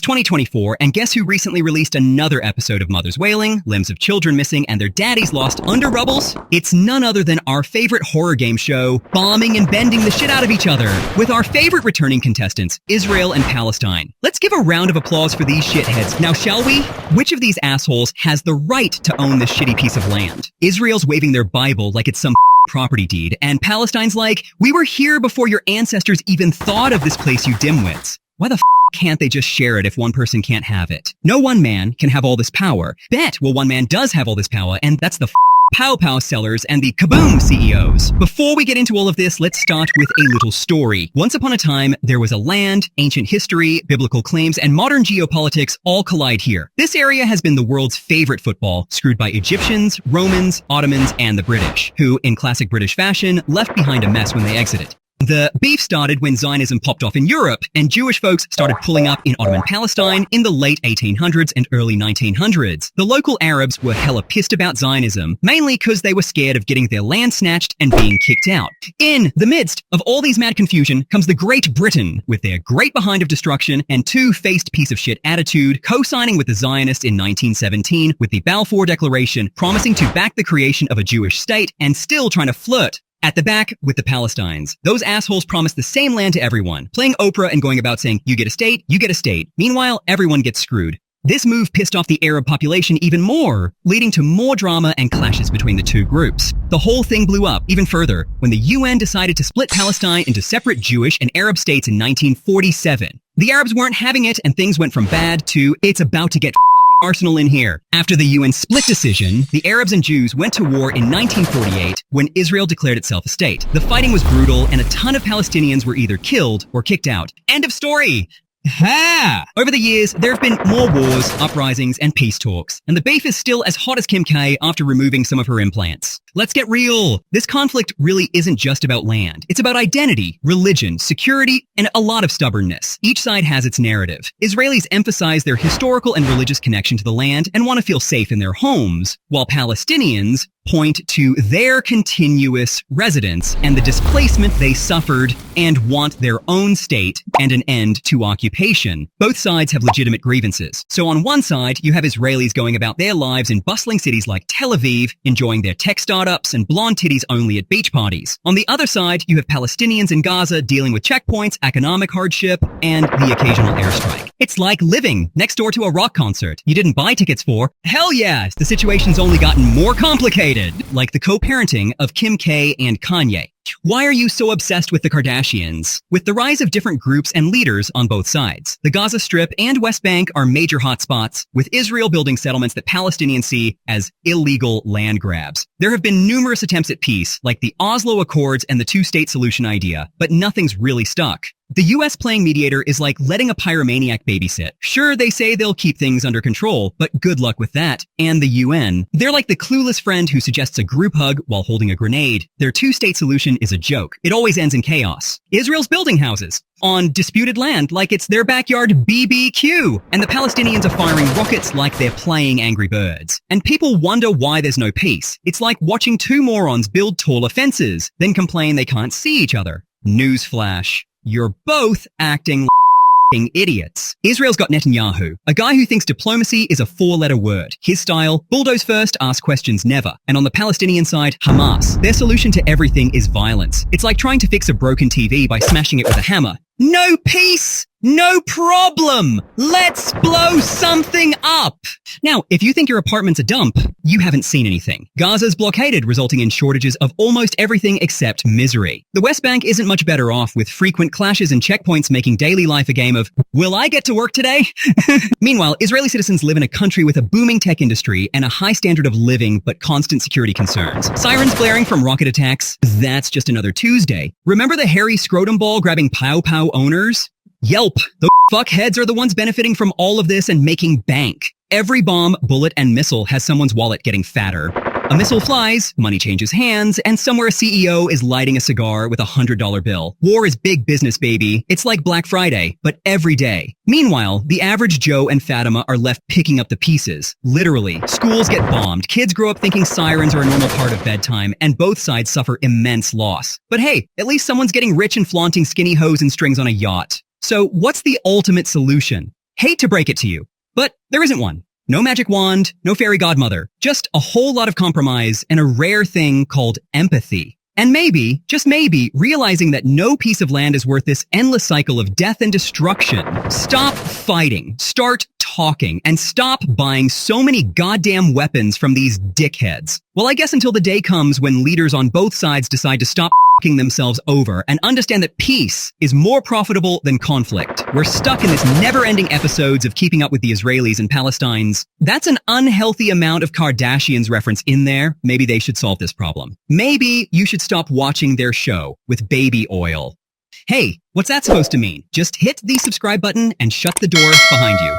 2024, and guess who recently released another episode of Mothers Wailing, Limbs of Children Missing, and Their Daddies Lost under Rubbles? It's none other than our favorite horror game show, bombing and bending the shit out of each other, with our favorite returning contestants, Israel and Palestine. Let's give a round of applause for these shitheads. Now, shall we? Which of these assholes has the right to own this shitty piece of land? Israel's waving their Bible like it's some property deed, and Palestine's like, we were here before your ancestors even thought of this place, you dimwits. Why the can't they just share it if one person can't have it? No one man can have all this power. Bet, well, one man does have all this power, and that's the Pow Pow sellers and the Kaboom CEOs. Before we get into all of this, let's start with a little story. Once upon a time, there was a land, ancient history, biblical claims, and modern geopolitics all collide here. This area has been the world's favorite football, screwed by Egyptians, Romans, Ottomans, and the British, who, in classic British fashion, left behind a mess when they exited. The beef started when Zionism popped off in Europe, and Jewish folks started pulling up in Ottoman Palestine in the late 1800s and early 1900s. The local Arabs were hella pissed about Zionism, mainly because they were scared of getting their land snatched and being kicked out. In the midst of all these mad confusion comes the Great Britain, with their great behind of destruction and two-faced piece of shit attitude, co-signing with the Zionists in 1917 with the Balfour Declaration, promising to back the creation of a Jewish state and still trying to flirt at the back with the Palestines. Those assholes promised the same land to everyone, playing Oprah and going about saying, you get a state, you get a state. Meanwhile, everyone gets screwed. This move pissed off the Arab population even more, leading to more drama and clashes between the two groups. The whole thing blew up even further when the UN decided to split Palestine into separate Jewish and Arab states in 1947. The Arabs weren't having it, and things went from bad to, it's about to get arsenal in here. After the UN split decision, the Arabs and Jews went to war in 1948 when Israel declared itself a state. The fighting was brutal, and a ton of Palestinians were either killed or kicked out. End of story! Ha! Over the years, there have been more wars, uprisings, and peace talks, and the beef is still as hot as Kim K after removing some of her implants. Let's get real. This conflict really isn't just about land. It's about identity, religion, security, and a lot of stubbornness. Each side has its narrative. Israelis emphasize their historical and religious connection to the land and want to feel safe in their homes, while Palestinians point to their continuous residence and the displacement they suffered and want their own state and an end to occupation. Both sides have legitimate grievances. So on one side, you have Israelis going about their lives in bustling cities like Tel Aviv, enjoying their tech startups and blonde titties only at beach parties. On the other side, you have Palestinians in Gaza dealing with checkpoints, economic hardship, and the occasional airstrike. It's like living next door to a rock concert you didn't buy tickets for. Hell yes, the situation's only gotten more complicated. Like the co-parenting of Kim K and Kanye. Why are you so obsessed with the Kardashians? With the rise of different groups and leaders on both sides, the Gaza Strip and West Bank are major hotspots, with Israel building settlements that Palestinians see as illegal land grabs. There have been numerous attempts at peace, like the Oslo Accords and the two-state solution idea, but nothing's really stuck. The US playing mediator is like letting a pyromaniac babysit. Sure, they say they'll keep things under control, but good luck with that. And the UN, they're like the clueless friend who suggests a group hug while holding a grenade. Their two-state solution is a joke. It always ends in chaos. Israel's building houses on disputed land like it's their backyard BBQ, and the Palestinians are firing rockets like they're playing Angry Birds. And people wonder why there's no peace. It's like watching two morons build taller fences, then complain they can't see each other. Newsflash. You're both acting like idiots. Israel's got Netanyahu, a guy who thinks diplomacy is a four-letter word. His style, bulldoze first, ask questions never. And on the Palestinian side, Hamas. Their solution to everything is violence. It's like trying to fix a broken TV by smashing it with a hammer. No peace! No problem! Let's blow something up! Now, if you think your apartment's a dump, you haven't seen anything. Gaza's blockaded, resulting in shortages of almost everything except misery. The West Bank isn't much better off, with frequent clashes and checkpoints making daily life a game of, will I get to work today? Meanwhile, Israeli citizens live in a country with a booming tech industry and a high standard of living but constant security concerns. Sirens blaring from rocket attacks, that's just another Tuesday. Remember the hairy scrotum ball grabbing Pow Pow owners? Yelp. The fuckheads are the ones benefiting from all of this and making bank. Every bomb, bullet, and missile has someone's wallet getting fatter. A missile flies, money changes hands, and somewhere a CEO is lighting a cigar with a $100 bill. War is big business, baby. It's like Black Friday, but every day. Meanwhile, the average Joe and Fatima are left picking up the pieces. Literally, schools get bombed, kids grow up thinking sirens are a normal part of bedtime, and both sides suffer immense loss. But hey, at least someone's getting rich and flaunting skinny hose and strings on a yacht. So what's the ultimate solution? Hate to break it to you, but there isn't one. No magic wand, no fairy godmother, just a whole lot of compromise and a rare thing called empathy. And maybe, just maybe, realizing that no piece of land is worth this endless cycle of death and destruction. Stop fighting, start talking, and stop buying so many goddamn weapons from these dickheads. Well, I guess until the day comes when leaders on both sides decide to stop f***ing themselves over and understand that peace is more profitable than conflict. We're stuck in this never-ending episodes of keeping up with the Israelis and Palestines. That's an unhealthy amount of Kardashians reference in there. Maybe they should solve this problem. Maybe you should stop watching their show with baby oil. Hey, what's that supposed to mean? Just hit the subscribe button and shut the door behind you.